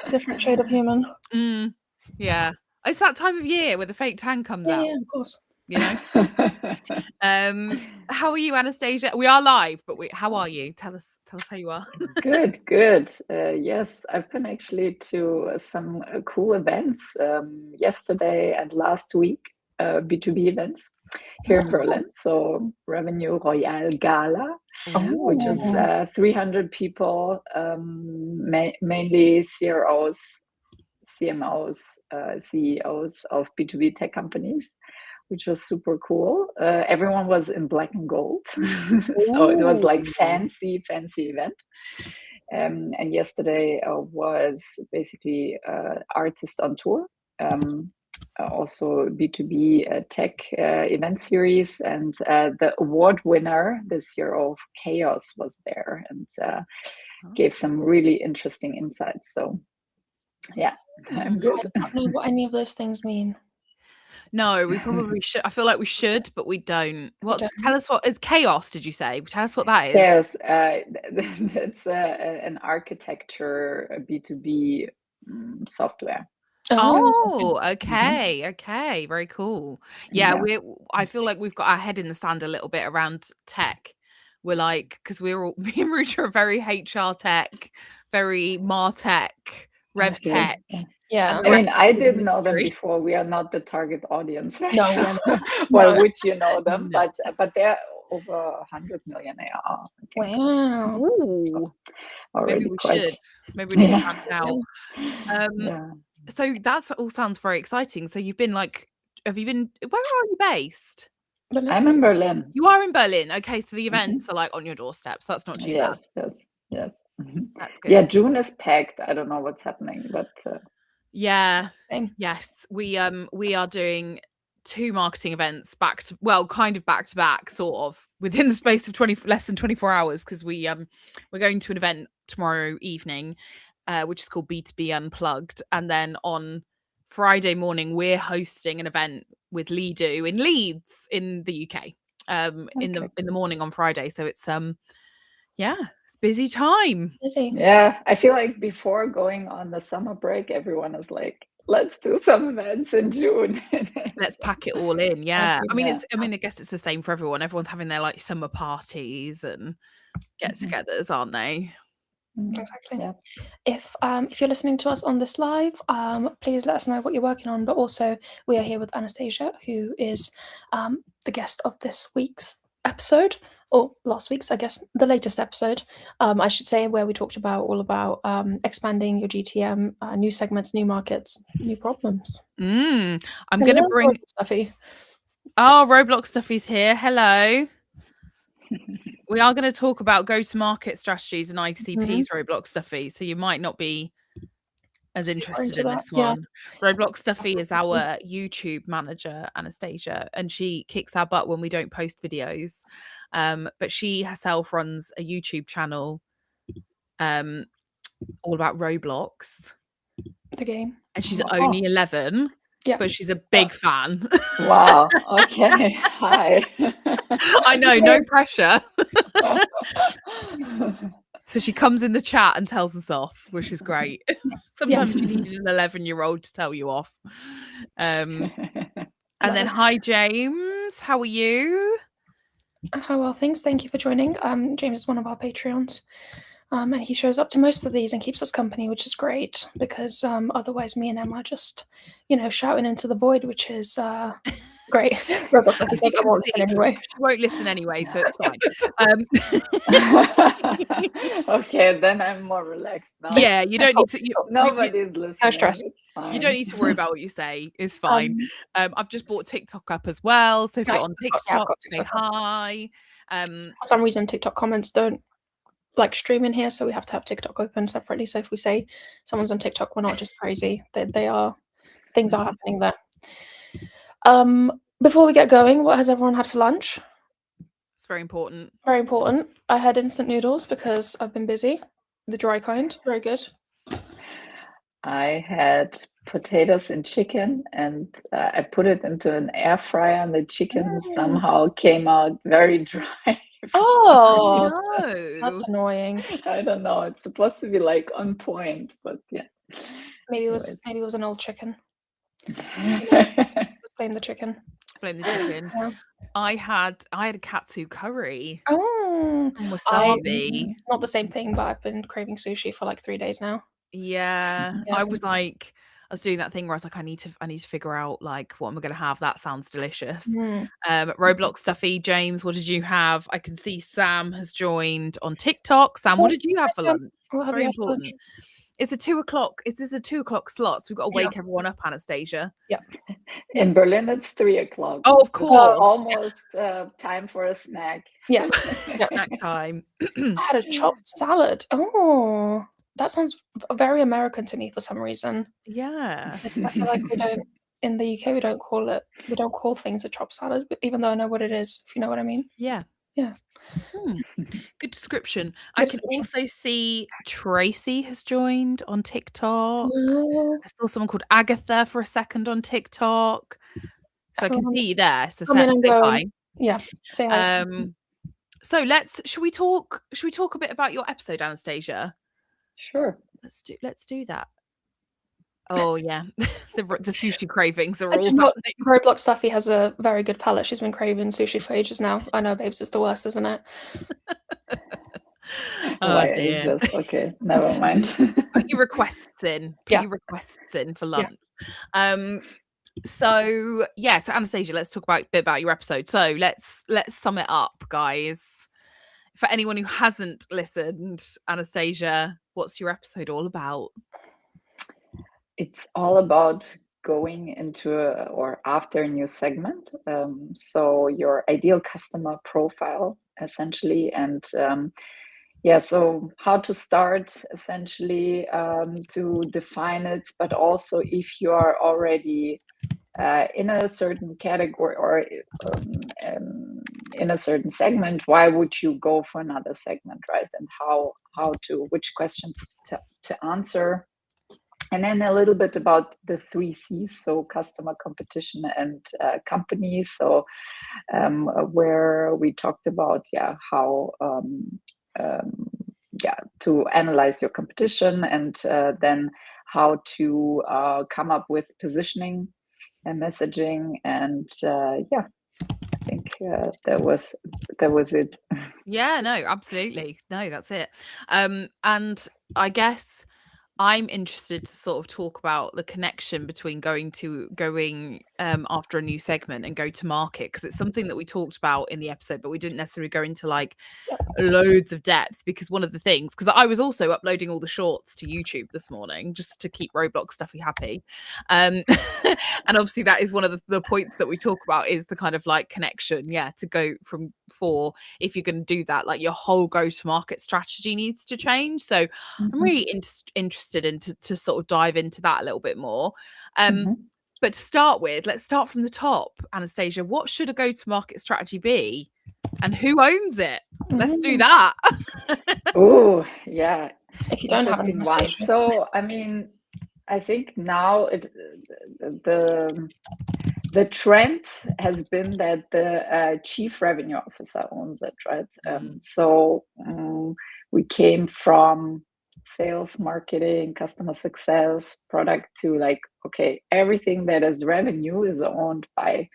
different shade of human. Yeah. It's that time of year where the fake tan comes out. Yeah, of course. You know? How are you, Anastasia? We are live, but how are you? Tell us how you are. Good. Yes, I've been actually to some cool events yesterday and last week, B2B events here in Berlin. So Revenue Royale Gala, which is 300 people, mainly CROs, CMOs, CEOs of B2B tech companies, which was super cool. Everyone was in black and gold. So it was like fancy event. And yesterday was basically artists on tour, also B2B tech event series, and the award winner this year of Chaos was there and gave some really interesting insights. So yeah, I'm good. I don't know what any of those things mean. No, we probably should. I feel like we should, but we don't. Tell us what is Chaos? Did you say? Tell us what that is. Yes, that's an architecture B2B software. Oh, okay, very cool. Yeah, I feel like we've got our head in the sand a little bit around tech. We're like, because me and Rucha are very HR tech, very Martech, Rev Tech. Yeah, I mean, I didn't know them before. We are not the target audience, right? No, so, well, would you know them? No. But they're over 100 million ARR. Wow. Ooh. Already maybe we quite... should. Maybe we need to find out. So that all sounds very exciting. So you've been like, where are you based? Berlin. I'm in Berlin. You are in Berlin. Okay, so the events are like on your doorstep. So that's not too bad. Yes. That's good. Yeah, June is packed. I don't know what's happening, but yeah, same. Yes, we are doing 2 marketing events back to back, sort of within the space of less than 24 hours, because we're going to an event tomorrow evening, which is called B2B Unplugged, and then on Friday morning we're hosting an event with Lido in Leeds in the UK in the morning on Friday. So it's it's busy time. Yeah, I feel like before going on the summer break, everyone is like, let's do some events in June. Let's pack it all in. Yeah. I mean, I guess it's the same for everyone. Everyone's having their like summer parties and get-togethers, aren't they? Exactly. Yeah. If you're listening to us on this live, please let us know what you're working on. But also, we are here with Anastasia, who is the guest of this week's episode, or last week's, I guess, the latest episode, I should say, where we talked all about expanding your GTM, new segments, new markets, new problems. I'm going to bring Stuffy. Oh, Roblox Stuffy's here. Hello. We are going to talk about go-to-market strategies and ICPs, Roblox Stuffy, so you might not be as interested in this one. Yeah. Roblox Stuffy is our YouTube manager, Anastasia, and she kicks our butt when we don't post videos. But she herself runs a YouTube channel all about Roblox. The game. And she's only 11. Yeah. But she's a big fan. Wow. Okay. Hi. I know, no pressure. So she comes in the chat and tells us off, which is great. Sometimes you need an 11-year-old to tell you off. And then, hi, James. How are you? How are things? Thank you for joining. James is one of our Patreons. And he shows up to most of these and keeps us company, which is great, because otherwise me and Emma are just, shouting into the void, which is great. Roblox says I won't listen anyway. She won't listen anyway, so it's fine. Okay, then I'm more relaxed now. Yeah, you don't need to. Nobody's listening. No stress. You don't need to worry about what you say. It's fine. I've just bought TikTok up as well, so if you're on TikTok, say hi. For some reason, TikTok comments don't stream in here, so we have to have TikTok open separately. So if we say someone's on TikTok, we're not just crazy. Things are happening there. Before we get going, what has everyone had for lunch? It's very important. Very important. I had instant noodles because I've been busy. The dry kind. Very good. I had potatoes and chicken, and I put it into an air fryer, and the chicken somehow came out very dry. Oh, no. That's annoying. I don't know. It's supposed to be on point, but yeah. Maybe it Anyways. was an old chicken. Let's blame the chicken. Blame the chicken. Yeah. I had a katsu curry Oh, and wasabi. not the same thing, but I've been craving sushi for like 3 days now. Yeah, Yeah. I was doing that thing where I was like, I need to figure out like what am I going to have. That sounds delicious. Mm. Roblox Stuffy, James, what did you have? I can see Sam has joined on TikTok. Sam, what did you have for Sam, lunch? what have Very you had for lunch? important. It's a 2 o'clock. This is a 2 o'clock slot, so we've got to Yeah. wake everyone up, Anastasia. In Berlin, it's 3 o'clock. Oh, of It's course. almost time for a snack. Yeah. Snack time. I had a chopped salad. Oh, that sounds very American to me for some reason. Yeah. I feel like we don't in the UK. We don't call things a chopped salad, but even though I know what it is, if you know what I mean. Yeah. Yeah. Good description. I Good can description. also see Tracy has joined on TikTok. Yeah. I saw someone called Agatha for a second on TikTok. So I can see you there. So Come in and say go. hi. Yeah. Say hi. So should we talk a bit about your episode, Anastasia? Sure. Let's do that. Oh yeah. the sushi cravings are I all do not- happening. Roblox Stuffy has a very good palate. She's been craving sushi for ages now. I know, babes, it's the worst, isn't it? Why dear. ages? Okay, never mind. Put your requests in. Put your requests in for lunch. So Anastasia, let's talk a bit about your episode. So let's sum it up, guys. For anyone who hasn't listened, Anastasia, what's your episode all about? It's all about going into or after a new segment. So your ideal customer profile, essentially, and so how to start, essentially, to define it, but also if you are already in a certain category or in a certain segment, why would you go for another segment, right? And which questions to answer. And then a little bit about the 3 C's, so customer, competition, and company. So where we talked about how to analyze your competition, and then how to come up with positioning and messaging, and I think that was it. Yeah, no, absolutely. No, that's it. And I guess I'm interested to sort of talk about the connection between going after a new segment and go to market, because it's something that we talked about in the episode, but we didn't necessarily go into like loads of depth, because one of the things, because I was also uploading all the shorts to YouTube this morning just to keep Roblox Stuffy happy. And obviously that is one of the points that we talk about, is the kind of like connection, to go if you're going to do that, like your whole go-to-market strategy needs to change. So I'm really interested to sort of dive into that a little bit more. But to start with, let's start from the top. Anastasia, what should a go-to-market strategy be, and who owns it? Let's do that. Oh, yeah. If you don't have an Interesting one. So, I mean, I think now the trend has been that the chief revenue officer owns it, right? So we came from sales, marketing, customer success, product to like, okay, everything that is revenue is owned by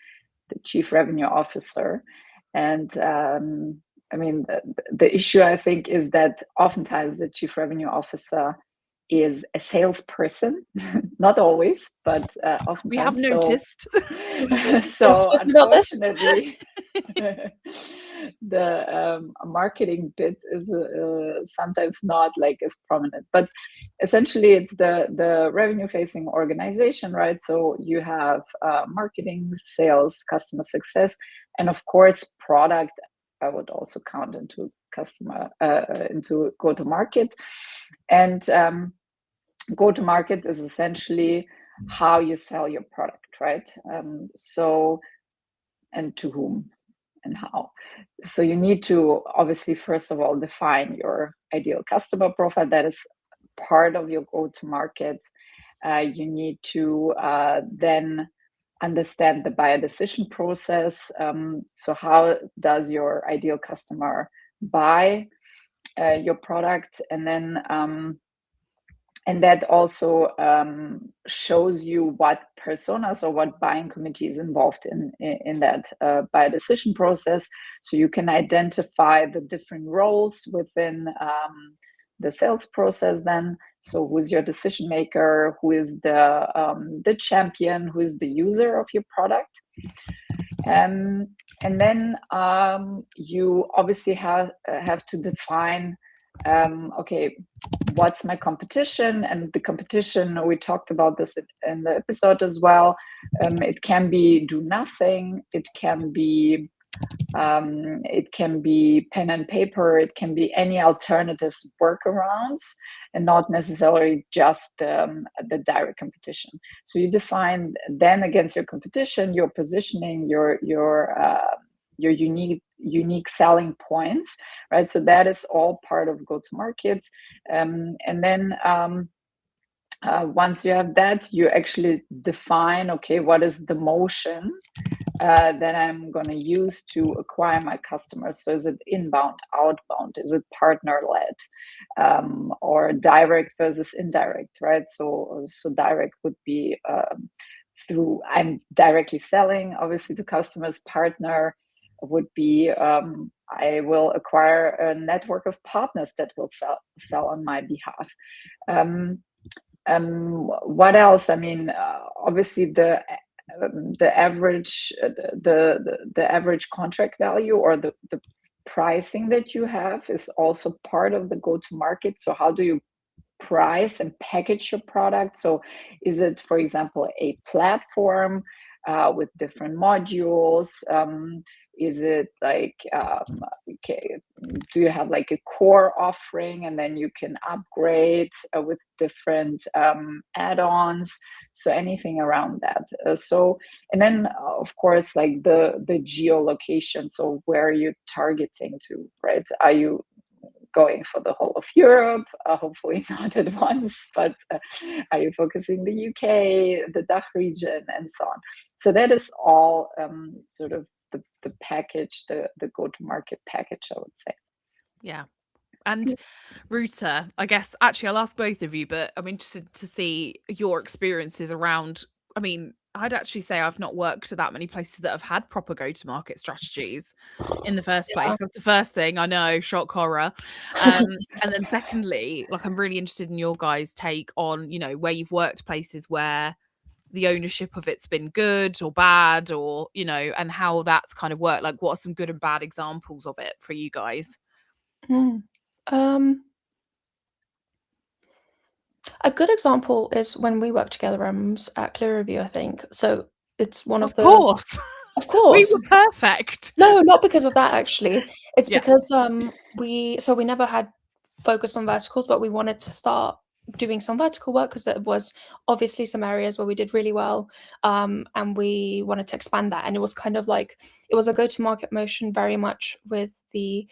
the chief revenue officer. And I mean, the issue, I think, is that oftentimes the chief revenue officer is a salesperson, not always, but oftentimes. We have noticed. So unfortunately, the marketing bit is sometimes not like as prominent. But essentially, it's the revenue-facing organization, right? So you have marketing, sales, customer success, and of course, product. I would also count into into go-to-market. And go-to-market is essentially how you sell your product, right? So, and to whom and how. So you need to obviously, first of all, define your ideal customer profile. That is part of your go-to-market. You need to then understand the buyer decision process. So how does your ideal customer buy your product? And then and that also shows you what personas or what buying committee is involved in that buyer decision process. So you can identify the different roles within the sales process then. So who's your decision maker, who is the champion, who is the user of your product. And then you obviously have to define, okay, what's my competition? And the competition, we talked about this in the episode as well. It can be do nothing. It can be pen and paper. It can be any alternatives, workarounds, and not necessarily just the direct competition. So you define then against your competition, your positioning, your unique selling points, right? So that is all part of go-to-market. And then once you have that, you actually define, okay, what is the motion that I'm going to use to acquire my customers? So is it inbound, outbound? Is it partner-led, or direct versus indirect, right? So direct would be through, I'm directly selling, obviously, to customers. Partner would be, I will acquire a network of partners that will sell on my behalf. What else? I mean, obviously the average the average contract value, or the pricing that you have, is also part of the go-to-market. So how do you price and package your product? So is it, for example, a platform with different modules? Is it like, okay, do you have like a core offering and then you can upgrade with different add-ons? So anything around that. And then of course, like the geolocation. So where are you targeting to, right? Are you going for the whole of Europe? Hopefully not at once, but are you focusing the UK, the DACH region, and so on? So that is all sort of the package, the go-to-market package, I would say. Yeah. And Ruta, I guess, actually, I'll ask both of you, but I'm interested to see your experiences around. I mean, I'd actually say I've not worked at that many places that have had proper go-to-market strategies in the first place. That's the first thing. I know, shock horror. And then secondly, like, I'm really interested in your guys' take on, you know, where you've worked places where the ownership of it's been good or bad, or, you know, and how that's kind of worked. Like, what are some good and bad examples of it for you guys? A good example is when we worked together at Clear Review, I think. So it's one of the. Course. Of course. We were perfect. No, not because of that, actually. It's Yeah. because we never had focused on verticals, but we wanted to start doing some vertical work because there was obviously some areas where we did really well, and we wanted to expand that. And it was kind of like, it was a go-to-market motion very much with the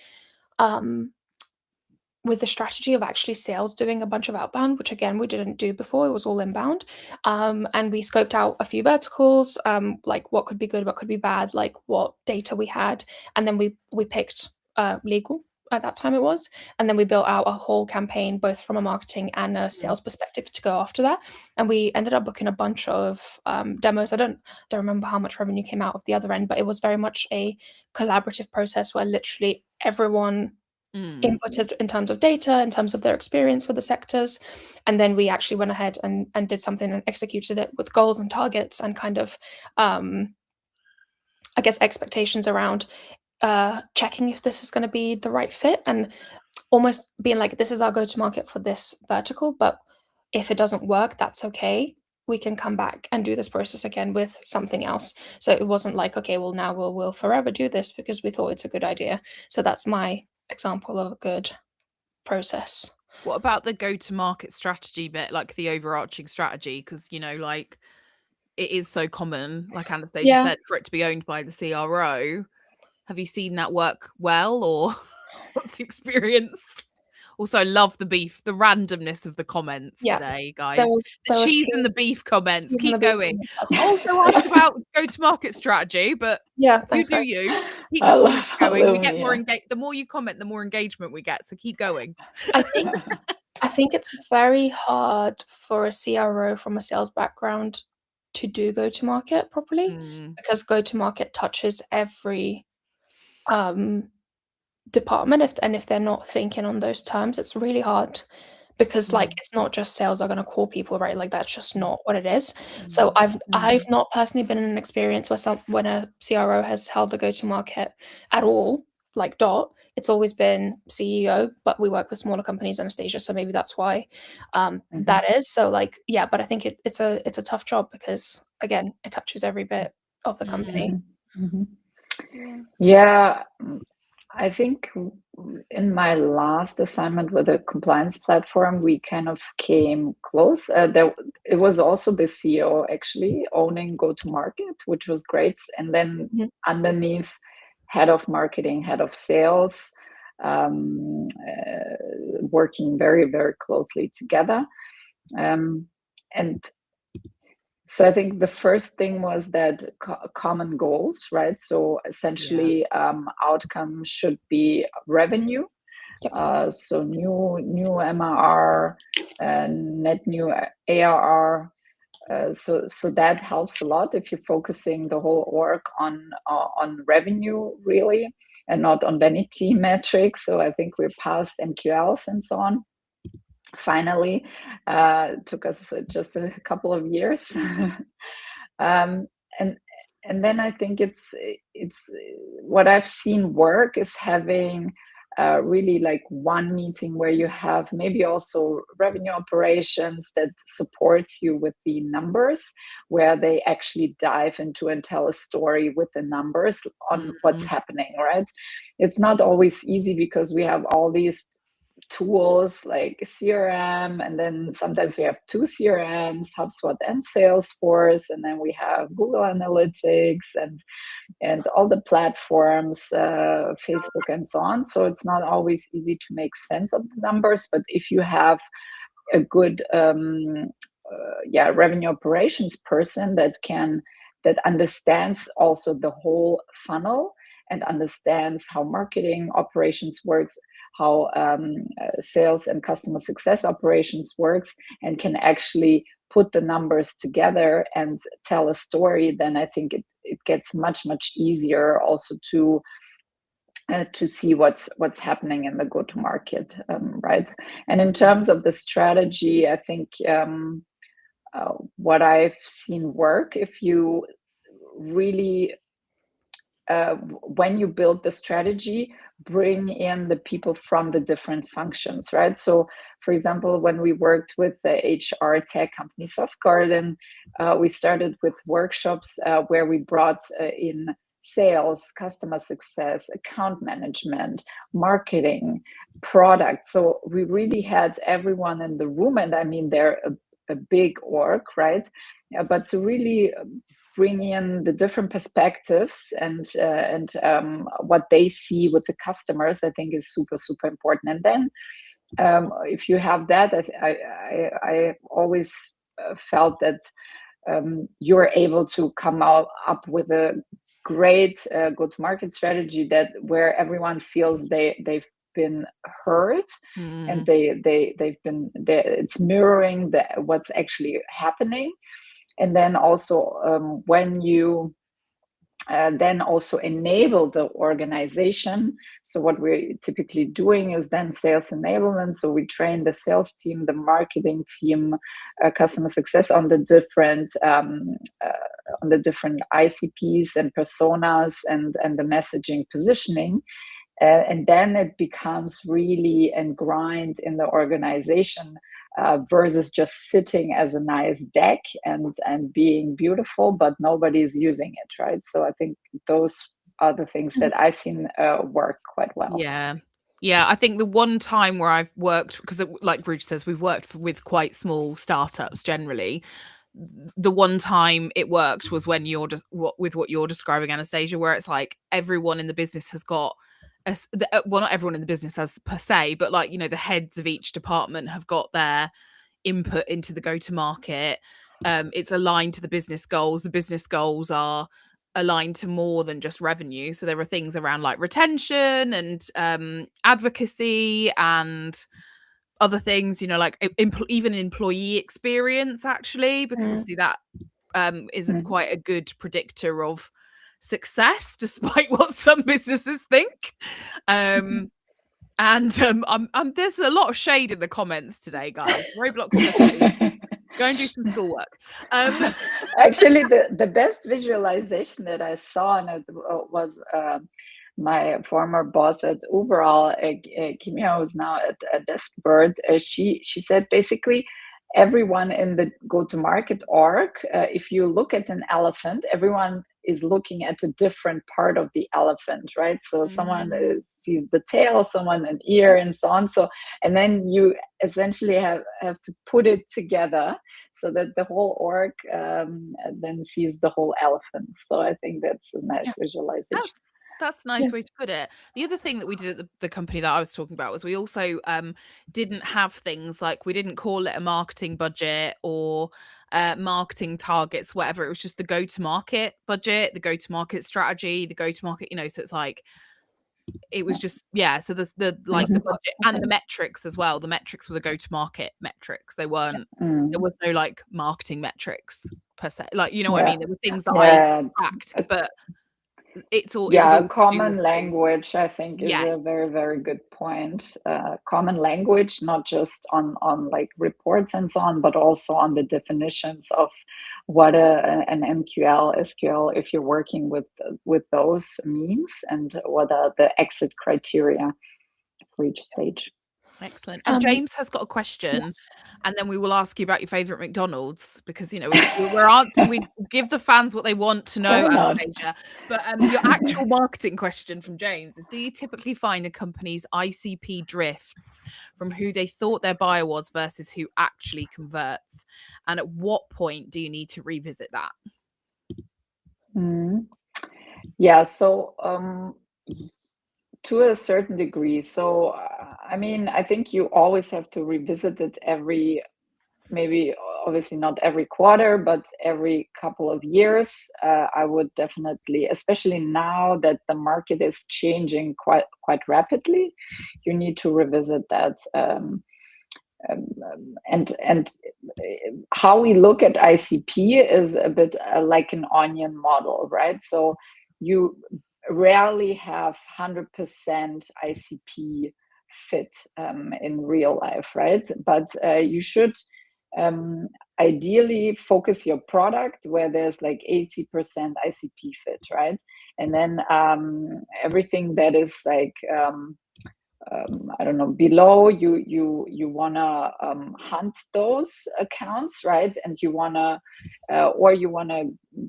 strategy of actually sales doing a bunch of outbound, which again we didn't do before. It was all inbound, and we scoped out a few verticals, like what could be good, what could be bad, like what data we had, and then we picked legal at that time it was, and then we built out a whole campaign both from a marketing and a sales perspective to go after that. And we ended up booking a bunch of demos. I don't remember how much revenue came out of the other end, but it was very much a collaborative process where literally everyone inputted in terms of data, in terms of their experience with the sectors, and then we actually went ahead and did something and executed it with goals and targets and kind of I guess expectations around checking if this is going to be the right fit, and almost being like, this is our go-to-market for this vertical, but if it doesn't work, that's okay. We can come back and do this process again with something else. So it wasn't like, okay, well now we'll forever do this because we thought it's a good idea. So that's my example of a good process. What about the go-to-market strategy bit, like the overarching strategy? Because, you know, like, it is so common, like Anastasia said, for it to be owned by the CRO. Have you seen that work well, or what's the experience? Also, I love the randomness of the comments today, guys. The cheese and the beef comments. Keep going. Also ask about go-to-market strategy, but thanks, you do guys. you. Keep the comments going. We get more the more you comment, the more engagement we get. So keep going. I think I think it's very hard for a CRO from a sales background to do go-to-market properly, because go-to-market touches every department. If they're not thinking on those terms, it's really hard, because like it's not just sales are going to call people, right? Like that's just not what it is. So I've not personally been in an experience where when a CRO has held the go-to-market at all, like Dot. It's always been CEO, but we work with smaller companies, Anastasia, so maybe that's why that is. So like, yeah, but I think it's a tough job, because again, it touches every bit of the company. Yeah, I think in my last assignment with a compliance platform, we kind of came close. It was also the CEO actually owning go-to-market, which was great. And then underneath, head of marketing, head of sales, working very, very closely together. And so I think the first thing was that common goals, right? So essentially, outcome should be revenue. So new MRR, net new ARR. So that helps a lot if you're focusing the whole org on revenue really, and not on vanity metrics. So I think we're past MQLs and so on. Finally, took us just a couple of years, and then I think it's what I've seen work is having really like one meeting where you have maybe also revenue operations that supports you with the numbers, where they actually dive into and tell a story with the numbers on what's happening, right? It's not always easy because we have all these tools like CRM, and then sometimes we have two CRMs, HubSpot and Salesforce, and then we have Google Analytics and all the platforms, Facebook and so on. So it's not always easy to make sense of the numbers, but if you have a good revenue operations person that understands also the whole funnel and understands how marketing operations works, how sales and customer success operations works, and can actually put the numbers together and tell a story, then I think it gets much easier also to see what's happening in the go-to-market, right? And in terms of the strategy, I think what I've seen work, if you really when you build the strategy, bring in the people from the different functions, right? So, for example, when we worked with the HR tech company Softgarden, we started with workshops where we brought in sales, customer success, account management, marketing, product. So we really had everyone in the room, and I mean, they're a big org, right? But to really bring in the different perspectives and what they see with the customers, I think is super important. And then if you have that, I always felt that you're able to come up with a great go-to-market strategy where everyone feels they've been heard, and it's mirroring what's actually happening. And then also when you then also enable the organization. So what we're typically doing is then sales enablement. So we train the sales team, the marketing team, customer success on the different ICPs and personas and the messaging positioning. And then it becomes really ingrained in the organization, versus just sitting as a nice deck and being beautiful, but nobody's using it, right? So I think those are the things that I've seen work quite well. Yeah, I think the one time where I've worked, because like Ruth says, we've worked with quite small startups generally. The one time it worked was when you're just with what you're describing, Anastasia, where it's like everyone in the business has got well, not everyone in the business as per se, but like, you know, the heads of each department have got their input into the go-to-market. It's aligned to the business goals. The business goals are aligned to more than just revenue. So there are things around like retention and advocacy and other things, you know, like even employee experience, actually, because obviously that is quite a good predictor of success, despite what some businesses think. And there's a lot of shade in the comments today, guys. Roblox Sniffy, go and do some schoolwork. Actually, the best visualization that I saw, and it was my former boss at Uberall, Kimia, who's now at Deskbird. She said basically everyone in the go-to-market org, if you look at an elephant, everyone is looking at a different part of the elephant, right? So someone sees the tail, someone an ear, and so on. So, and then you essentially have to put it together so that the whole org then sees the whole elephant. So I think that's a nice visualization. That's a nice way to put it. The other thing that we did at the company that I was talking about was we also didn't have things like, we didn't call it a marketing budget or marketing targets, whatever. It was just the go-to-market budget, the go-to-market strategy, the go-to-market, you know, so it's like, it was just, so the budget and the metrics as well. The metrics were the go-to-market metrics. They weren't, there was no like marketing metrics per se. Like, you know what I mean? There were things that I tracked, but it's all common language, I think, is a very, very good point. Common language, not just on like reports and so on, but also on the definitions of what an MQL, SQL, if you're working with those, means, and what are the exit criteria for each stage. Excellent. And James has got a question, and then we will ask you about your favorite McDonald's, because, you know, we're answering, we give the fans what they want to know, Anastasia. But your actual marketing question from James is, do you typically find a company's ICP drifts from who they thought their buyer was versus who actually converts? And at what point do you need to revisit that? Yeah, so to a certain degree. So, I mean, I think you always have to revisit it maybe obviously not every quarter, but every couple of years. I would definitely, especially now that the market is changing quite rapidly, you need to revisit that. And how we look at ICP is a bit like an onion model, right? So you rarely have 100% ICP fit in real life, right? But you should ideally focus your product where there's like 80% ICP fit, right? And then everything that is like I don't know, below, you wanna hunt those accounts, right? And you wanna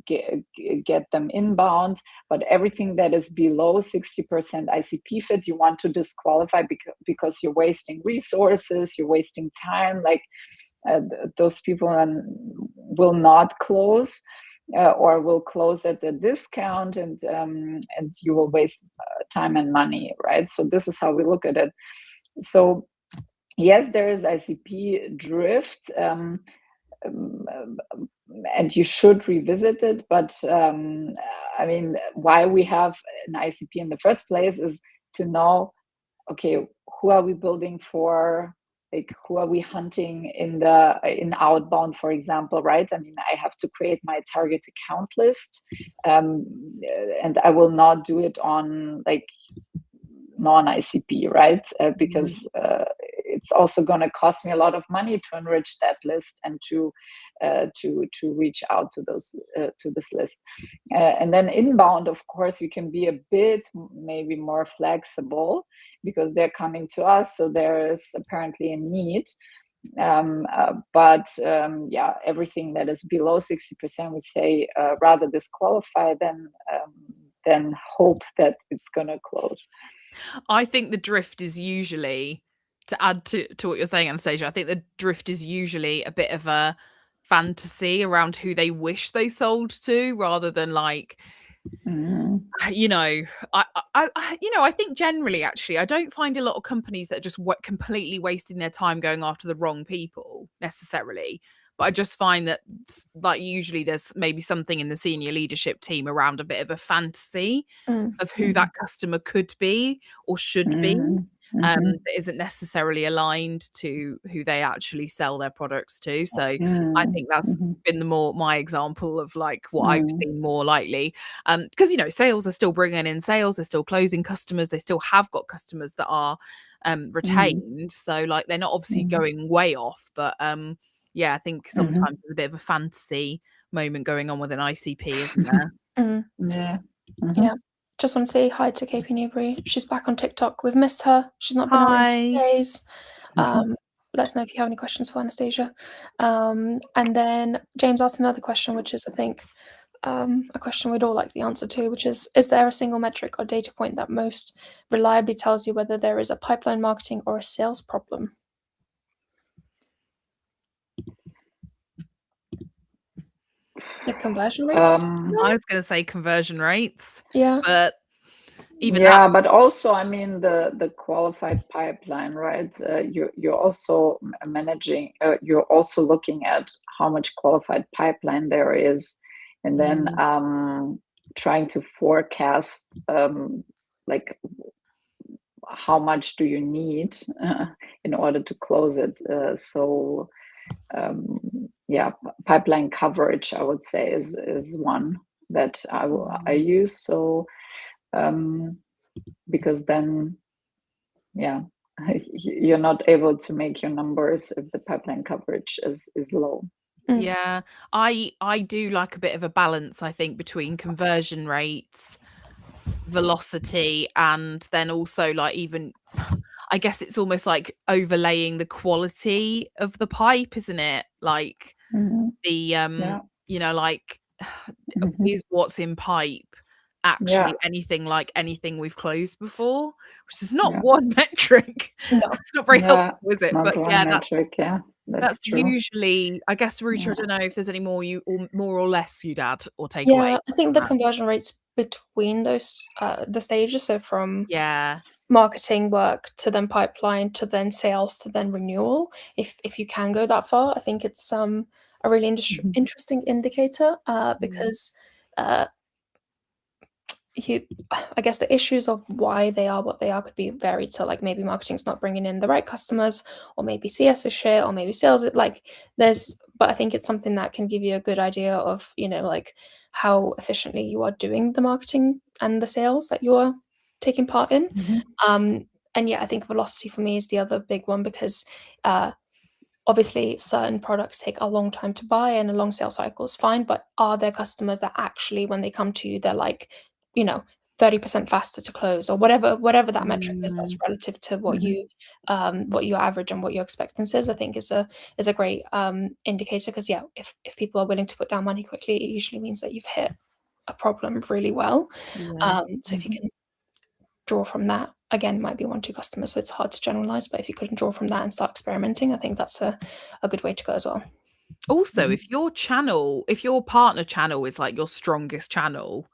get them inbound, but everything that is below 60% ICP fit, you want to disqualify because you're wasting resources, you're wasting time. Like those people will not close. Or will close at a discount, and you will waste time and money, right? So this is how we look at it. So yes, there is ICP drift, and you should revisit it. But I mean, why we have an ICP in the first place is to know, okay, who are we building for? Like, who are we hunting in outbound, for example, right? I mean, I have to create my target account list, and I will not do it on like non-ICP, right? Because it's also going to cost me a lot of money to enrich that list and to reach out to this list. And then inbound, of course, we can be a bit maybe more flexible because they're coming to us, so there is apparently a need. But everything that is below 60%, we say rather disqualify than hope that it's going to close. I think the drift is usually, to add to what you're saying, Anastasia, I think the drift is usually a bit of a fantasy around who they wish they sold to, rather than like, you know, I think generally, actually, I don't find a lot of companies that are just completely wasting their time going after the wrong people necessarily. But I just find that, like, usually there's maybe something in the senior leadership team around a bit of a fantasy of who that customer could be or should be. Mhm. that isn't necessarily aligned to who they actually sell their products to. So I Mm, think that's mhm, been the more my example of like what I've mm, seen more likely. Because sales are still bringing in sales, they're still closing customers, they still have got customers that are mm, retained. So like they're not obviously mm, going way off, but yeah, I think mhm. sometimes there's a bit of a fantasy moment going on with an ICP, isn't there? Mm, Yeah. Mhm. yeah. Just want to say hi to KP Newbury. She's back on TikTok. We've missed her. She's not been on in a few Hi. days. Mhm. Let us know if you have any questions for Anastasia. And then James asked another question, which is, I think, a question we'd all like the answer to, which is there a single metric or data point that most reliably tells you whether there is a pipeline marketing or a sales problem? The conversion rates? Um, I was going to say conversion rates, Yeah. but even that, yeah, but also, I mean, the qualified pipeline, right? You're also managing. You're also looking at how much qualified pipeline there is, and then trying to forecast like how much do you need in order to close it. So yeah, pipeline coverage, I would say, is one that I use. So because then, yeah, you're not able to make your numbers if the pipeline coverage is low. yeah, I do like a bit of a balance, I think, between conversion rates, velocity, and then also like even I guess it's almost like overlaying the quality of the pipe, isn't it? Like Mhm. the Yeah. like Mhm. is what's in pipe Yeah. actually anything like anything we've closed before? Which is not Yeah. one metric. No. It's not very Yeah. helpful, is It's it? not But one yeah, metric. Yeah, that's that's true. usually, I guess, Ruta, I Yeah. don't know if there's any more more or less you'd add or take away Yeah, I think from the that. conversion rates between those the stages, so from Yeah. marketing work to then pipeline to then sales to then renewal, if you can go that far, I think it's a really Mhm. interesting indicator because uh, you I guess the issues of why they are what they are could be varied. So like maybe marketing's not bringing in the right customers, or maybe CS is shit, or maybe sales it like there's but I think it's something that can give you a good idea of, like how efficiently you are doing the marketing and the sales that you're taking part in. Mhm. And yeah, I think velocity for me is the other big one because obviously certain products take a long time to buy and a long sales cycle is fine, but are there customers that actually when they come to you they're like, you know 30% faster to close, or whatever that metric is that's Mm, relative to Mhm. what your average and what your expectance is. I think is a great indicator, because yeah, if people are willing to put down money quickly, it usually means that you've hit a problem really well. yeah. So if you Mhm. can draw from that, again, might be 1 2 customers, so it's hard to generalize, but if you could draw from that and start experimenting, I think that's a good way to go as well. Also, Mhm. if your partner channel is like your strongest channel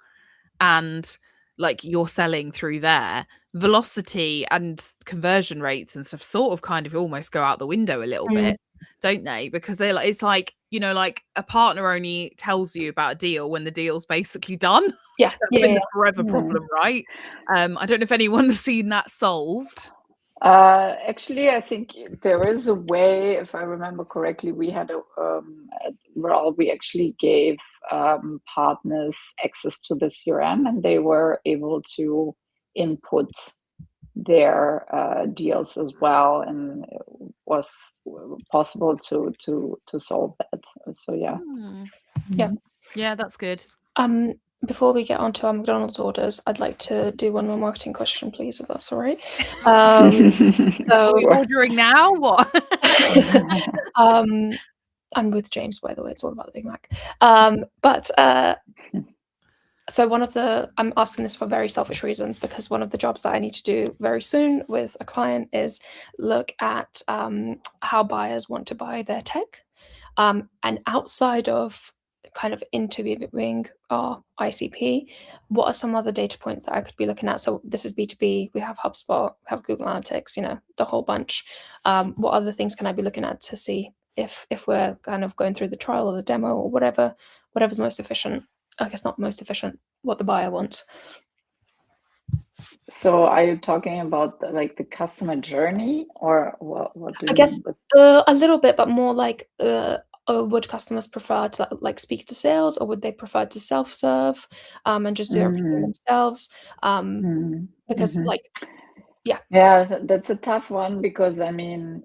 and like you're selling through there, velocity and conversion rates and stuff sort of kind of almost go out the window a little Mm. bit, don't they? Because they're like, it's like, like a partner only tells you about a deal when the deal's basically done. Yeah, That's yeah, been yeah, the forever Mm. problem, right? I don't know if anyone's seen that solved. Actually, I think there is a way. If I remember correctly, we had we actually gave partners access to the CRM, and they were able to input their deals as well, and it was possible to solve that. So yeah. Hmm. yeah. Yeah, that's good. Um, Before we get on to our McDonald's orders, I'd like to do one more marketing question, please, if that's all right. Are we So, Sure. ordering now? What? um, I'm with James, by the way. It's all about the Big Mac. But so I'm asking this for very selfish reasons, because one of the jobs that I need to do very soon with a client is look at how buyers want to buy their tech. And outside of kind of interviewing our ICP, what are some other data points that I could be looking at? So this is B2B. We have HubSpot, we have Google Analytics, the whole bunch. What other things can I be looking at to see if we're kind of going through the trial or the demo or whatever's most efficient? I guess not most efficient, what the buyer wants. So are you talking about like the customer journey, or what do I you guess mean with? a little bit, but more like would customers prefer to like speak to sales, or would they prefer to self-serve and just do everything Mhm, themselves? Because mhm. like yeah. Yeah, that's a tough one because I mean,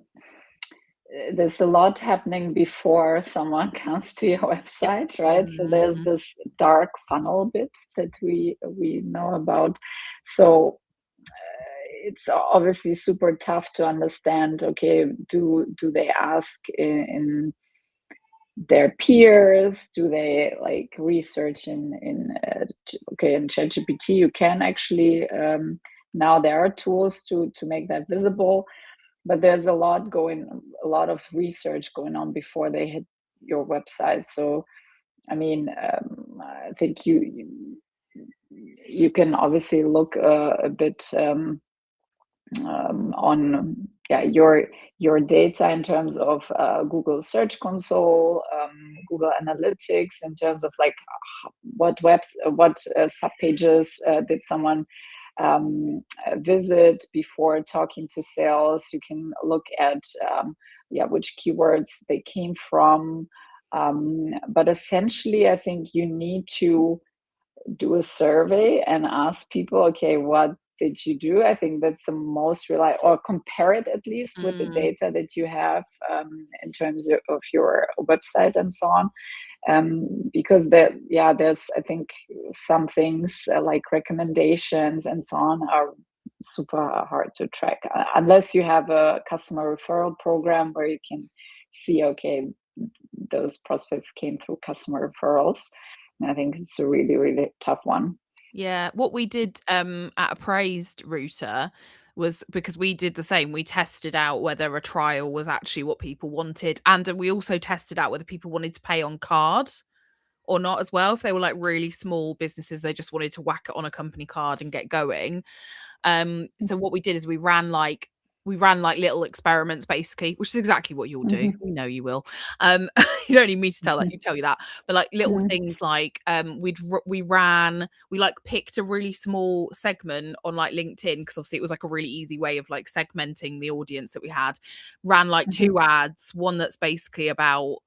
there's a lot happening before someone comes to your Yep. website, right? So there's Mhm. this dark funnel bit that we know about. So it's obviously super tough to understand. Okay, do they ask in their peers? Do they like research okay, in ChatGPT? You can actually now there are tools to make that visible, but there's a lot of research going on before they hit your website. So I mean, I think you can obviously look a bit on your data in terms of Google Search Console, Google Analytics, in terms of like what subpages did someone visit before talking to sales. You can look at which keywords they came from. But essentially, I think you need to do a survey and ask people, okay, what did you do? I think that's the most reliable, or compare it at least with the Mm. data that you have in terms of your website and so on. Because there's I think some things like recommendations and so on are super hard to track unless you have a customer referral program where you can see, okay, those prospects came through customer referrals. And I think it's a really, really tough one. Yeah, what we did at Appraised Router was because we did the same. We tested out whether a trial was actually what people wanted, and we also tested out whether people wanted to pay on card or not as well. If they were like really small businesses, they just wanted to whack it on a company card and get going. So Mhm. what we did is we ran like little experiments basically, which is exactly what you'll do. Mhm. We know you will. Um, you don't need me to tell you that, but like little Mhm. things like we like picked a really small segment on like LinkedIn because obviously it was like a really easy way of like segmenting the audience that we had. Ran like Mhm. two ads, one that's basically about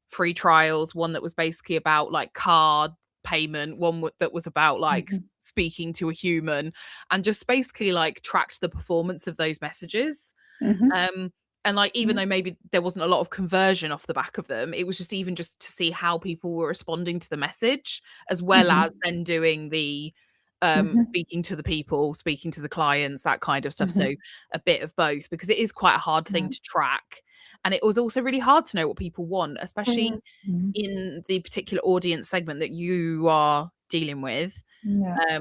free trials, one that was basically about like card payment, one that was about like Mhm. speaking to a human, and just basically like tracked the performance of those messages. Mhm. um and like even Yeah. though maybe there wasn't a lot of conversion off the back of them, it was just even just to see how people were responding to the message, as well Mhm. as then doing the Mhm. speaking to the people, speaking to the clients, that kind of stuff. Mhm. So a bit of both, because it is quite a hard thing Yeah. to track, and it was also really hard to know what people want, especially Mm, Mhm. in the particular audience segment that you are dealing with, Yeah.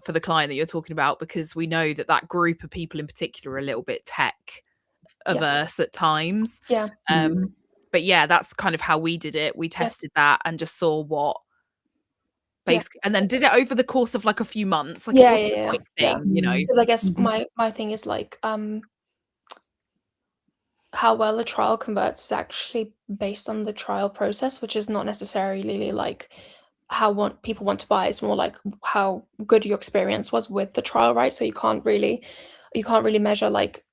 for the client that you're talking about, because we know that that group of people in particular are a little bit tech yeah. averse at times. Yeah. um Mhm. but yeah, that's kind of how we did it. We Yeah. tested that and just saw what Yeah. basically, and then Yes. did it over the course of like a few months. Like it Yeah. wasn't Yeah. a Yeah. quick Yeah. thing. Mhm. Because I guess Mhm. my thing is like how well a trial converts is actually based on the trial process, which is not necessarily like how people want to buy. It's more like how good your experience was with the trial, right? So you can't really measure like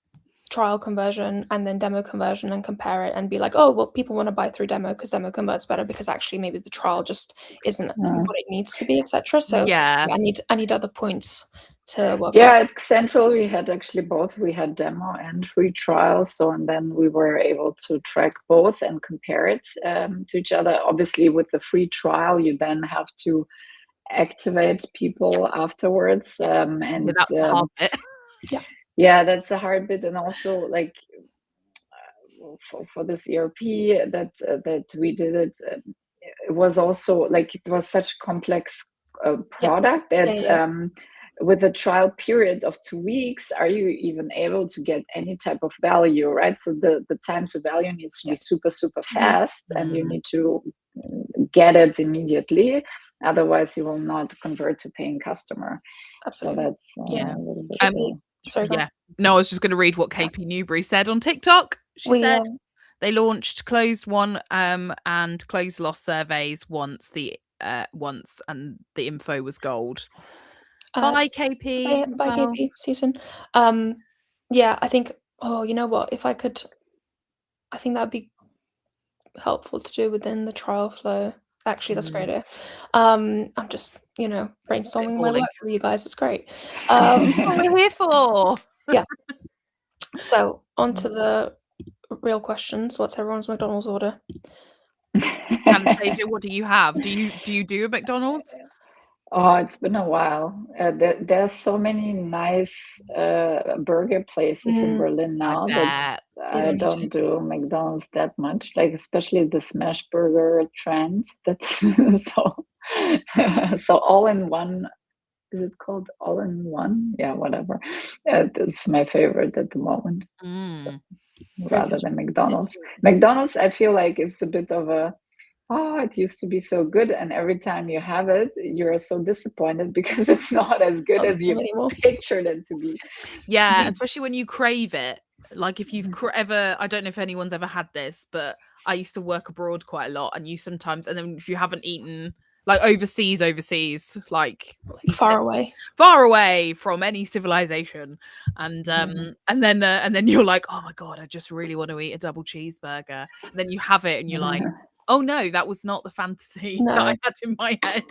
trial conversion and then demo conversion and compare it and be like, oh well, people want to buy through demo because demo converts better, because actually maybe the trial just isn't Yeah. what it needs to be, etc. So Yeah. yeah, I need other points to work on. Yeah, at Central we had actually both. We had demo and free trials. So, and then we were able to track both and compare it to each other. Obviously, with the free trial, you then have to activate people afterwards. Yeah, that's the hard bit. Yeah. Yeah, that's the hard bit. And also, like for this ERP that we did it, it was also like it was such a complex Yeah. product Yeah. that Yeah. with a trial period of 2 weeks, are you even able to get any type of value, right? So the time to value needs to Yeah. be super, super Mhm. fast, and you Mm. need to get it immediately. Otherwise, you will not convert to paying customer. So Absolutely. that's Yeah. Yeah. a little bit. Should be. Sorry, go on. Yeah. No, I was just going to read what Yeah. KP Newbury said on TikTok. She We said they launched closed won and closed loss surveys once, and the info was gold. Bye, s- KP. Bye, Well, KP. Susan. Yeah, I think. Oh, you know what? If I could, I think that'd be helpful to do within the trial flow. Actually, that's a great idea. I'm just, brainstorming my Spitballing. work with you guys. It's great. That's what we're here for. So on to the real questions. What's everyone's McDonald's order? Anastasia, what do you have? Do you do a McDonald's? Oh, it's been a while. There's so many nice burger places in Berlin now that bet. I don't need don't do McDonald's that much, like especially the smash burger trend. That's so so all in one. Is it called all in one? Yeah, whatever. This is my favorite at the moment. So, Mm. Very rather good. than McDonald's. McDonald's, I feel like it's a bit of a it used to be so good, and every time you have it, you're so disappointed because it's not as good Not the as you same anymore. pictured it to be. Yeah, Mhm. especially when you crave it. Like if you've ever, I don't know if anyone's ever had this, but I used to work abroad quite a lot, and you sometimes, and then if you haven't eaten like overseas, like Far away. far away from any civilization, and then you're like, oh my god, I just really want to eat a double cheeseburger. And then you have it, and you're like, oh no, that was not the fantasy that I No, had in my head.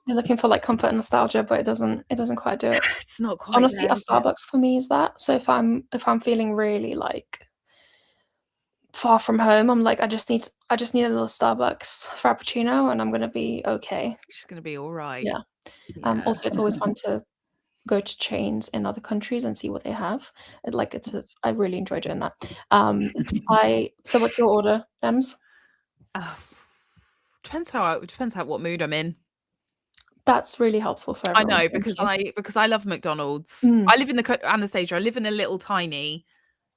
you're looking for like comfort and nostalgia, but it doesn't quite do it. It's not quite Honestly, there, a is it? Starbucks for me is that. So if I'm feeling really like far from home, I'm like I just need a little Starbucks frappuccino and I'm gonna be okay. It's gonna be all right. Yeah. Yeah. Also, it's always fun to go to chains in other countries and see what they have. I really enjoy doing that. So what's your order, Ems? Depends what mood I'm in. That's really helpful for I everyone. know Thank you. because I love McDonald's. Mm. I live in Anastasia. I live in a little tiny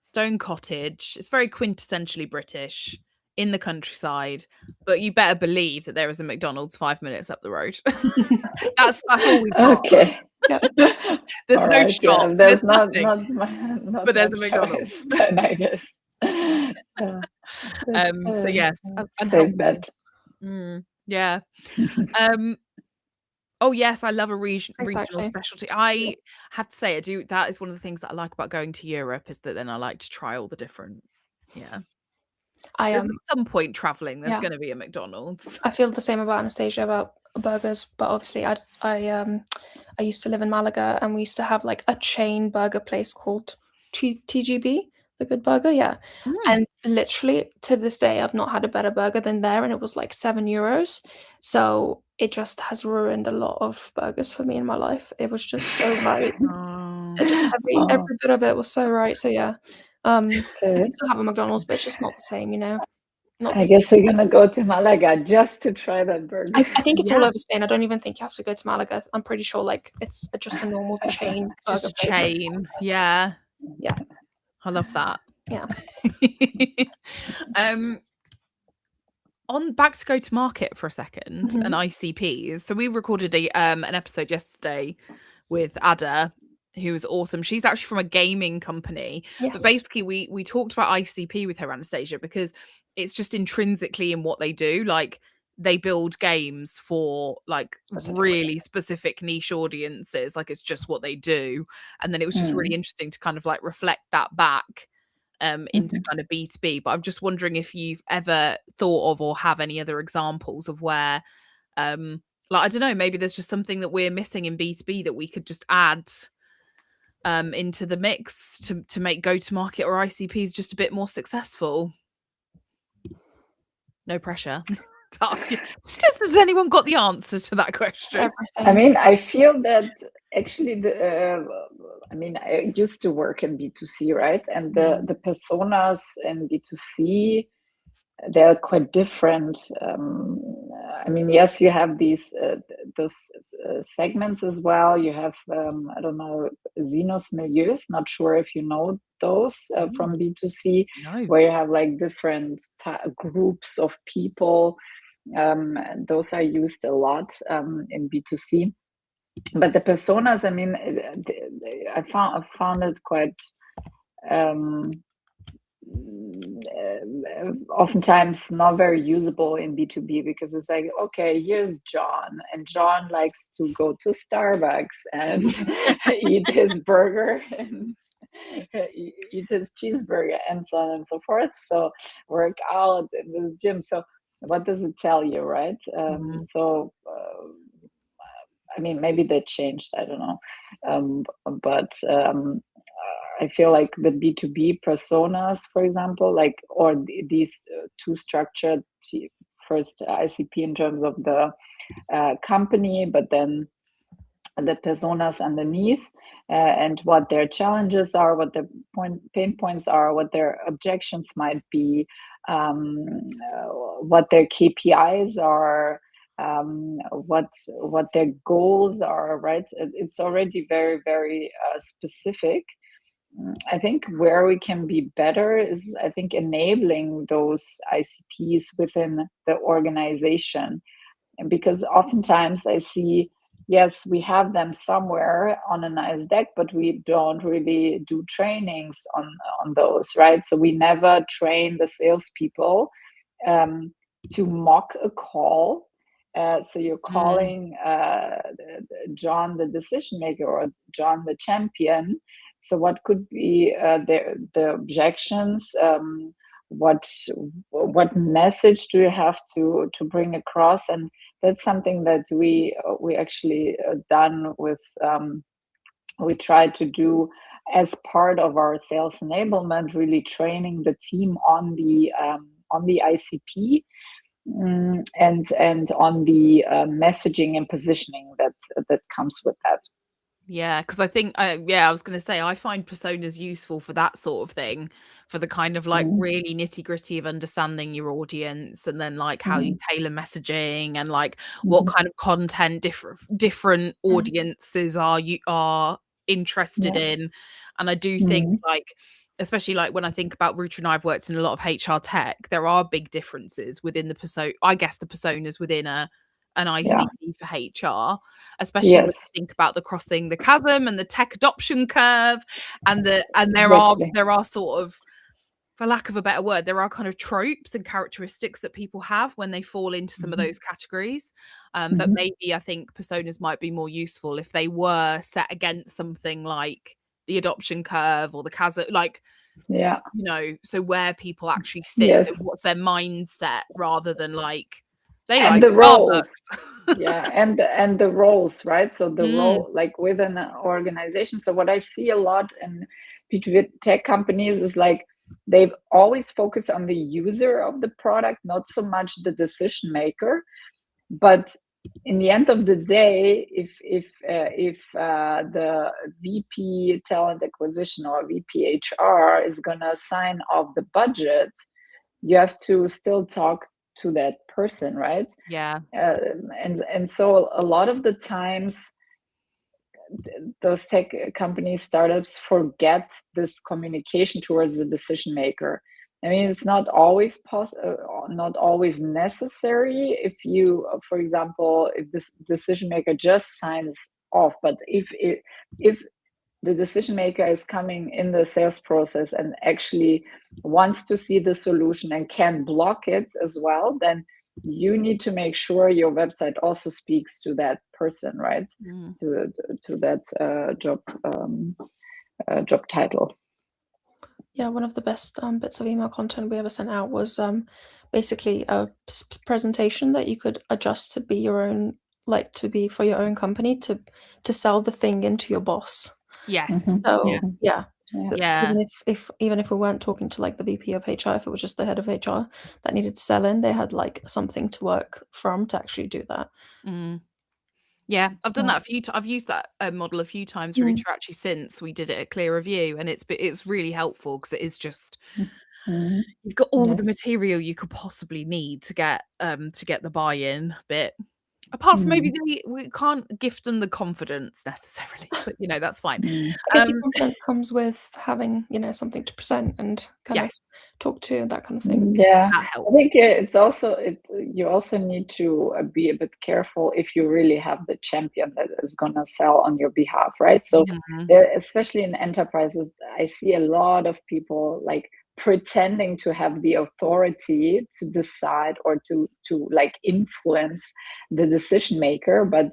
stone cottage. It's very quintessentially British in the countryside, but you better believe that there is a McDonald's 5 minutes up the road. That's all we've got. Okay. Yep. There's All no right, shop. yeah, there's not nothing, not but there's a much McDonald's. choice then, I guess. So yes, and safe bet. Yeah. Oh yes, I love a regional Exactly. specialty. I have to say, I do. That is one of the things that I like about going to Europe is that then I like to try all the different. Yeah, I at some point traveling, there's Yeah. going to be a McDonald's. I feel the same about Anastasia about burgers, but obviously I used to live in Malaga and we used to have like a chain burger place called TGB, the Good Burger, yeah. And literally to this day I've not had a better burger than there and it was like €7. So it just has ruined a lot of burgers for me in my life. It was just so right. Oh. It just Oh, every bit of it was so right. So yeah. I okay. can still have a McDonald's, but it's just not the same, you know. Not I the guess we're gonna go to Malaga just to try that burger. I think it's all Yeah. over Spain. I don't even think you have to go to Malaga. I'm pretty sure like it's just a normal chain. It's just a burger place. chain. Yeah. Yeah. I love that. Yeah. On back to go to market for a second Mhm. and ICPs. So we recorded an episode yesterday with Ada, who was awesome. She's actually from a gaming company. Yes. But basically we talked about ICP with her, Anastasia, because it's just intrinsically in what they do. Like they build games for like Specific really audiences. specific niche audiences. Like it's just what they do. And then it was just really interesting to kind of like reflect that back into kind of B2B. But I'm just wondering if you've ever thought of or have any other examples of where like I don't know, maybe there's just something that we're missing in B2B that we could just add into the mix to make go-to-market or ICPs just a bit more successful. No pressure to ask you. Just has anyone got the answer to that question? Everything. I mean, I feel that actually I used to work in B2C, right? And the personas in B2C, they're quite different. I mean, yes, you have those segments as well. You have, I don't know, Xenos Milieus, not sure if you know those from B2C, No. where you have like different groups of people. Those are used a lot in B2C. But the personas, I mean, I found it quite oftentimes not very usable in B2B, because it's like, okay, here's John, and John likes to go to Starbucks and eat his burger and eat his cheeseburger and so on and so forth. So work out in this gym. So what does it tell you, right? So I mean, maybe they changed, I don't know. But I feel like the B2B personas, for example, like, or these two structured, first ICP in terms of the company, but then the personas underneath, and what their challenges are, what their pain points are, what their objections might be, what their KPIs are, what their goals are, right? It's already very, very specific. I think where we can be better is, I think, enabling those ICPs within the organization. And because oftentimes I see, yes, we have them somewhere on a nice deck, but we don't really do trainings on those, right? So we never train the salespeople to mock a call. So you're calling John the decision maker or John the champion. So what could be the objections? What message do you have to bring across? And that's something that we actually done with. We try to do as part of our sales enablement, really training the team on the ICP. And on the messaging and positioning that comes with that. Yeah, because I think, I was going to say, I find personas useful for that sort of thing, for the kind of like really nitty gritty of understanding your audience, and then like how you tailor messaging, and like what kind of content different audiences are interested in. And I do think like, especially like when I think about Ruta and I've worked in a lot of HR tech, there are big differences within the the personas within an ICP for HR, especially when you think about the crossing the chasm and the tech adoption curve, and there are sort of, for lack of a better word, there are kind of tropes and characteristics that people have when they fall into some of those categories. But maybe I think personas might be more useful if they were set against something like the adoption curve or the chasm, like, you know, so where people actually sit, so what's their mindset, rather than like, and the roles. And the roles, right? So the role, like within an organization. So what I see a lot in B2B tech companies is like, they've always focused on the user of the product, not so much the decision maker. But in the end of the day, if the VP talent acquisition or VP HR is gonna sign off the budget, you have to still talk to that person, right? And so a lot of the times those tech companies, startups, forget this communication towards the decision maker. I mean, it's not always not always necessary. If you, for example, if this decision maker just signs off, but if the decision maker is coming in the sales process and actually wants to see the solution and can block it as well, then you need to make sure your website also speaks to that person, right? To that job title. Yeah, one of the best bits of email content we ever sent out was basically a presentation that you could adjust to be your own, like to be for your own company, to sell the thing into your boss. So even if we weren't talking to like the VP of HR, if it was just the head of HR that needed to sell in, they had like something to work from to actually do that. Yeah, I've done that a few times. I've used that model a few times, Ruta, actually, since we did it at Clear Review, and it's really helpful, because it is just you've got all the material you could possibly need to get the buy-in bit. Apart from maybe we can't gift them the confidence necessarily, but you know, that's fine. I guess the confidence comes with having, you know, something to present and kind of talk to, that kind of thing. Yeah, that helps. I think it's also you also need to be a bit careful if you really have the champion that is gonna sell on your behalf, right? So especially in enterprises, I see a lot of people like pretending to have the authority to decide or to like influence the decision maker, but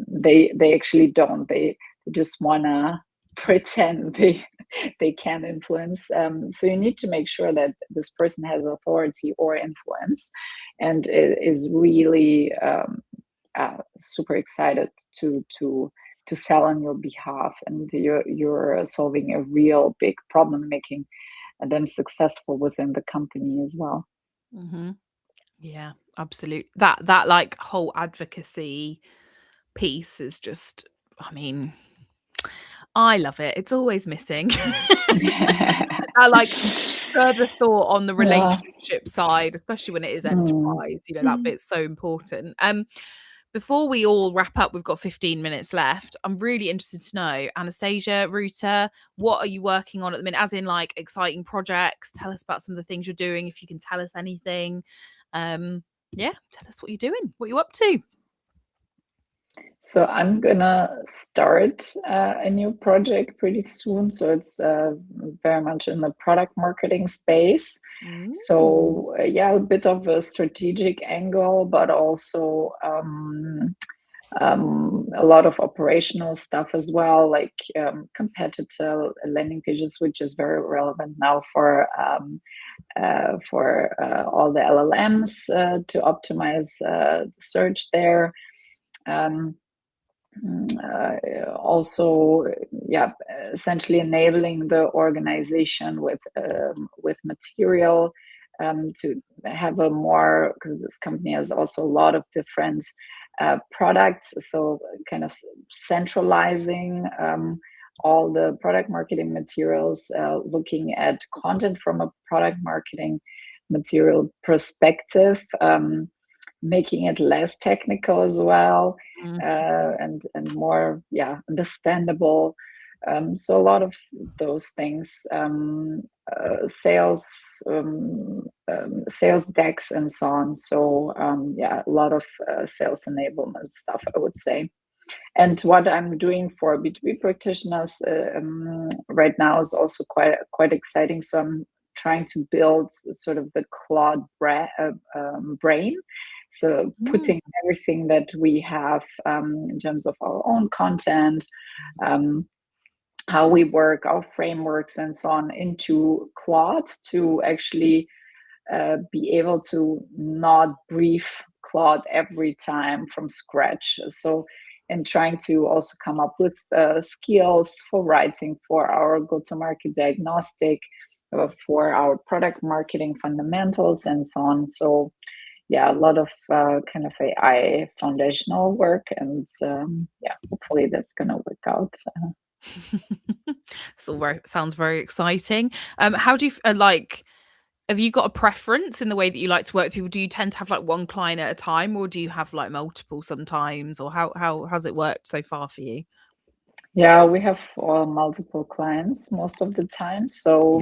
they actually don't. They just wanna pretend they can influence. So you need to make sure that this person has authority or influence, and is really super excited to sell on your behalf, and you're solving a real big problem, making them successful within the company as well. Mm-hmm. Yeah, absolutely. That like whole advocacy piece is just, I mean, I love it. It's always missing. I like further thought on the Yeah. relationship side, especially when it is enterprise, you know, that bit's so important. Before we all wrap up, we've got 15 minutes left. I'm really interested to know, Anastasia, Ruta, what are you working on at the minute? As in, like, exciting projects. Tell us about some of the things you're doing, if you can tell us anything. Yeah, tell us what you're doing, what you're up to. So I'm gonna start a new project pretty soon. So it's very much in the product marketing space. So yeah, a bit of a strategic angle, but also a lot of operational stuff as well, like competitor landing pages, which is very relevant now for all the LLMs to optimize search there. Also, yeah, essentially enabling the organization with material to have a more, because this company has also a lot of different products, so kind of centralizing all the product marketing materials, looking at content from a product marketing material perspective, making it less technical as well, and more understandable. So a lot of those things, sales decks and so on. So a lot of sales enablement stuff, I would say. And what I'm doing for B2B practitioners right now is also quite exciting. So I'm trying to build sort of the Claude brain. So putting everything that we have in terms of our own content, how we work, our frameworks and so on, into Claude to actually be able to not brief Claude every time from scratch. So, and trying to also come up with skills for writing, for our go-to-market diagnostic, for our product marketing fundamentals and so on. So yeah, a lot of kind of AI foundational work, and hopefully that's gonna work out. So sounds very exciting. How do you like? Have you got a preference in the way that you like to work with people? Do you tend to have like one client at a time, or do you have like multiple sometimes, or how has it worked so far for you? Yeah, we have multiple clients most of the time, so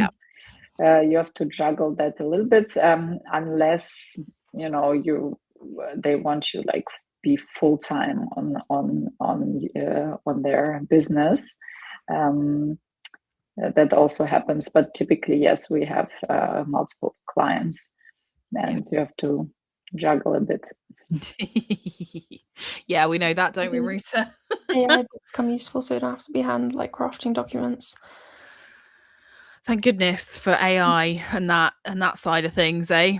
you have to juggle that a little bit, unless they want you like be full time on their business. That also happens, but typically, yes, we have multiple clients, and you have to juggle a bit. Yeah, we know that, don't we, Ruta? AI bits come useful, so you don't have to be hand like crafting documents. Thank goodness for AI and that side of things, eh?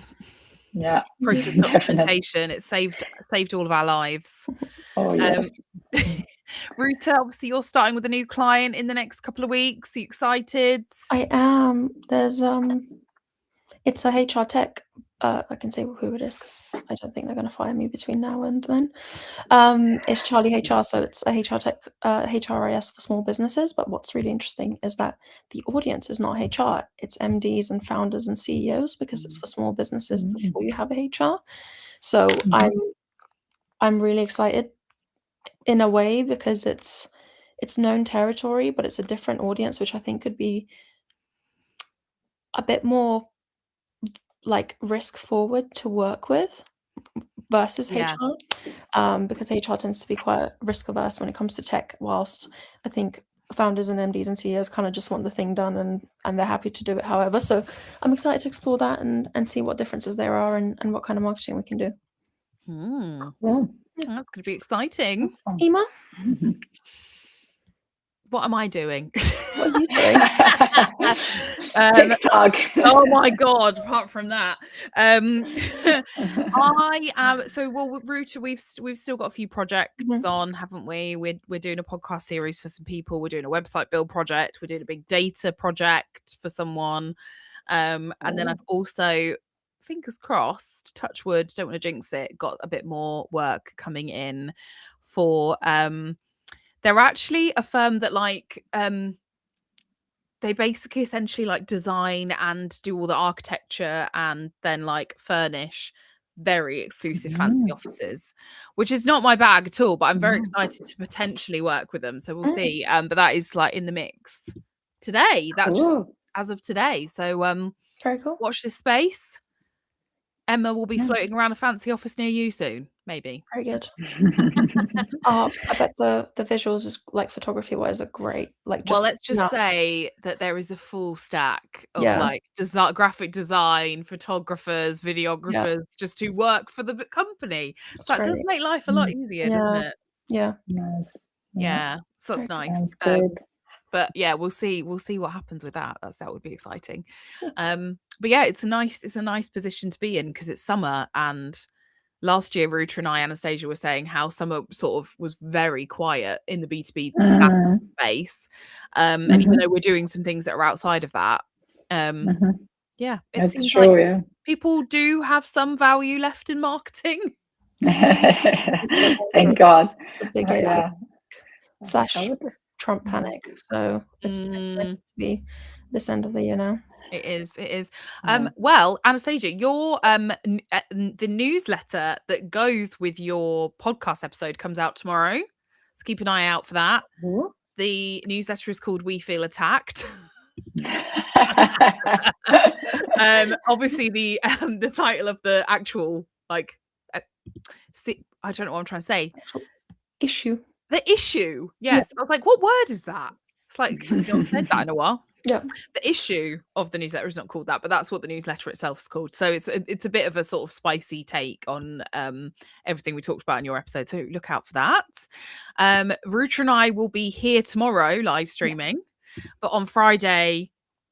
Yeah, Process documentation. It saved all of our lives. Oh yes. Ruta, obviously you're starting with a new client in the next couple of weeks. Are you excited? I am. There's it's a HR tech. I can say who it is because I don't think they're going to fire me between now and then. It's Charlie HR, so it's a HR tech, HRIS for small businesses. But what's really interesting is that the audience is not HR; it's MDs and founders and CEOs, because it's for small businesses before you have a HR. So I'm really excited in a way, because it's known territory, but it's a different audience, which I think could be a bit more like risk forward to work with versus HR, because HR tends to be quite risk averse when it comes to tech, whilst I think founders and MDs and CEOs kind of just want the thing done, and they're happy to do it however. So I'm excited to explore that and see what differences there are and what kind of marketing we can do. Cool. That's going to be exciting. Awesome. Ema, What am I doing? what are you doing? TikTok. Oh my god! Apart from that, I am. So, well, with Ruta, we've still got a few projects on, haven't we? We're doing a podcast series for some people. We're doing a website build project. We're doing a big data project for someone, and then I've also, fingers crossed, touch wood, don't want to jinx it, got a bit more work coming in for. They're actually a firm that they basically essentially like design and do all the architecture and then like furnish very exclusive fancy offices, which is not my bag at all, but I'm very excited to potentially work with them. So we'll see. But that is like in the mix today. That's just as of today. So Very cool. watch this space. Emma will be floating around a fancy office near you soon, maybe. Very good. I bet the visuals, is like photography wise, are great. Like, Well, let's just say that there is a full stack of like graphic design, photographers, videographers, just who work for the company. So that does make life a lot easier, doesn't it? Yeah. Nice. Yeah, so that's nice. Sounds good. But yeah, we'll see what happens with that. That would be exciting. But yeah, it's a nice position to be in because it's summer, and last year Ruta and I, Anastasia, were saying how summer sort of was very quiet in the B2B SaaS space. And even though we're doing some things that are outside of that, yeah, it That's seems true, like yeah. people do have some value left in marketing. Thank God. It's the big AI / Trump panic. So it's nice to be this end of the year now. It is. Well, Anastasia, your the newsletter that goes with your podcast episode comes out tomorrow. So keep an eye out for that. The newsletter is called We Feel Attacked. Obviously the title of the actual I don't know what I'm trying to say. Issue. The issue. Yes. I was like, what word is that? It's like, you haven't said that in a while. Yeah. The issue of the newsletter is not called that, but that's what the newsletter itself is called. So it's a bit of a sort of spicy take on everything we talked about in your episode. So look out for that. Ruta and I will be here tomorrow live streaming, but on Friday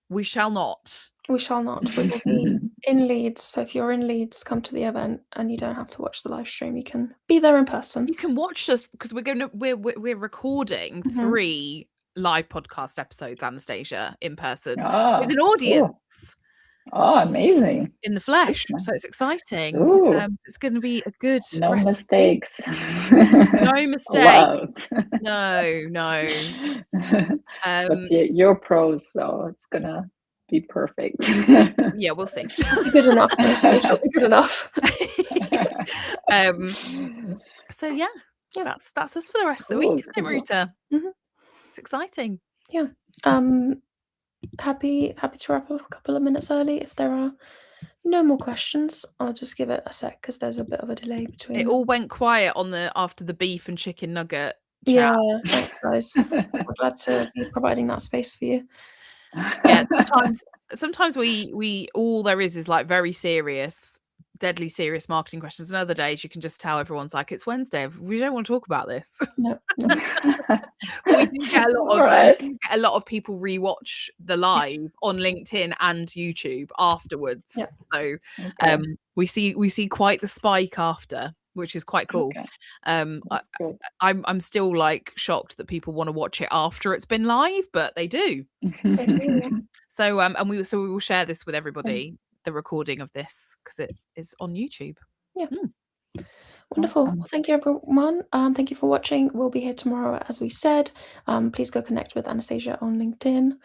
we shall not. We shall not. We will be in Leeds. So if you're in Leeds, come to the event, and you don't have to watch the live stream. You can be there in person. You can watch us because we're recording 3 live podcast episodes, Anastasia, in person with an audience. Oh, amazing. In the flesh. So it's exciting. It's going to be a good No mistakes. No mistakes. No. But you're pros, so it's gonna be perfect. Yeah, we'll see. Good enough. Good enough. So yeah, that's us for the rest of the week, isn't it, Ruta? It's exciting. Yeah. Happy to wrap up a couple of minutes early. If there are no more questions, I'll just give it a sec because there's a bit of a delay between. It all went quiet after the beef and chicken nugget chat. Yeah, thanks guys. I'm glad to be providing that space for you. Yeah, sometimes we all there is like very serious, deadly serious marketing questions, and other days you can just tell everyone's like, it's Wednesday, we don't want to talk about this. No. We do get a lot of people rewatch the live on LinkedIn and YouTube afterwards. So we see quite the spike after, which is quite cool. I'm still like shocked that people want to watch it after it's been live, but they do. So and we will share this with everybody, the recording of this, because it is on YouTube. Wonderful. Well, thank you everyone. Thank you for watching. We'll be here tomorrow, as we said. Please go connect with Anastasia on LinkedIn.